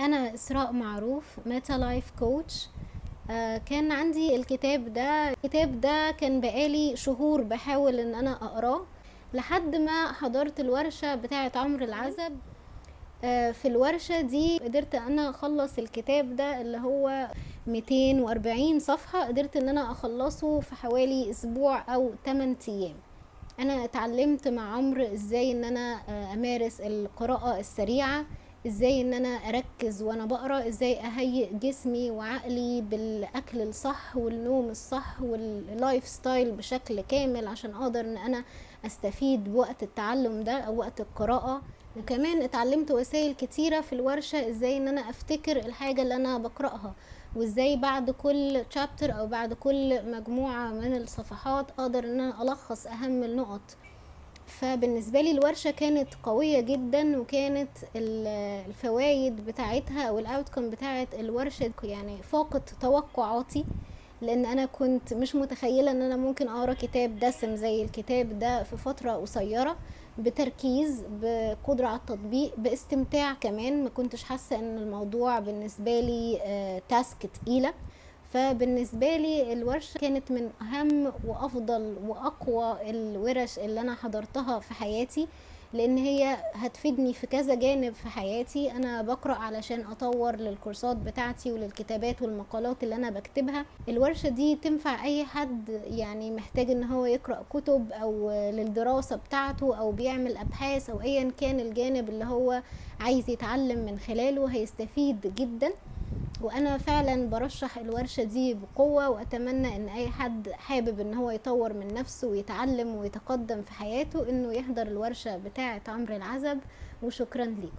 أنا إسراء معروف ميتا لايف كوتش. كان عندي الكتاب ده كان بقالي شهور بحاول ان انا اقراه لحد ما حضرت الورشة بتاعة عمر العزب. في الورشة دي قدرت انا اخلص الكتاب ده اللي هو 240 صفحة، قدرت ان انا اخلصه في حوالي اسبوع او 8 ايام. انا اتعلمت مع عمرو ازاي ان انا امارس القراءة السريعة، ازاي ان انا اركز وانا بقرا، ازاي اهيئ جسمي وعقلي بالاكل الصح والنوم الصح واللايف ستايل بشكل كامل عشان اقدر ان انا استفيد بوقت التعلم ده او وقت القراءة. وكمان اتعلمت وسائل كتيرة في الورشة، ازاي ان انا افتكر الحاجة اللي انا بقرأها، وازاي بعد كل تشابتر او بعد كل مجموعة من الصفحات اقدر ان انا الخص اهم النقط. فبالنسبة لي الورشة كانت قوية جدا، وكانت الفوائد بتاعتها او الاوتكم بتاعت الورشة يعني فاقت توقعاتي، لان انا كنت مش متخيلة ان انا ممكن اقرا كتاب دسم زي الكتاب ده في فترة قصيرة، بتركيز، بقدرة على التطبيق، باستمتاع كمان. ما كنتش حاسة ان الموضوع بالنسبة لي تاسك تقيلة. فبالنسبة لي الورشة كانت من أهم وأفضل وأقوى الورش اللي أنا حضرتها في حياتي، لأن هي هتفيدني في كذا جانب في حياتي. أنا بقرأ علشان أطور للكورسات بتاعتي وللكتابات والمقالات اللي أنا بكتبها. الورشة دي تنفع أي حد يعني محتاج إن هو يقرأ كتب أو للدراسة بتاعته أو بيعمل أبحاث أو أيا كان الجانب اللي هو عايز يتعلم من خلاله، هيستفيد جدا. وانا فعلا برشح الورشة دي بقوة، واتمنى ان اي حد حابب ان هو يطور من نفسه ويتعلم ويتقدم في حياته انه يحضر الورشة بتاعة عمرو العزب. وشكرا ليكم.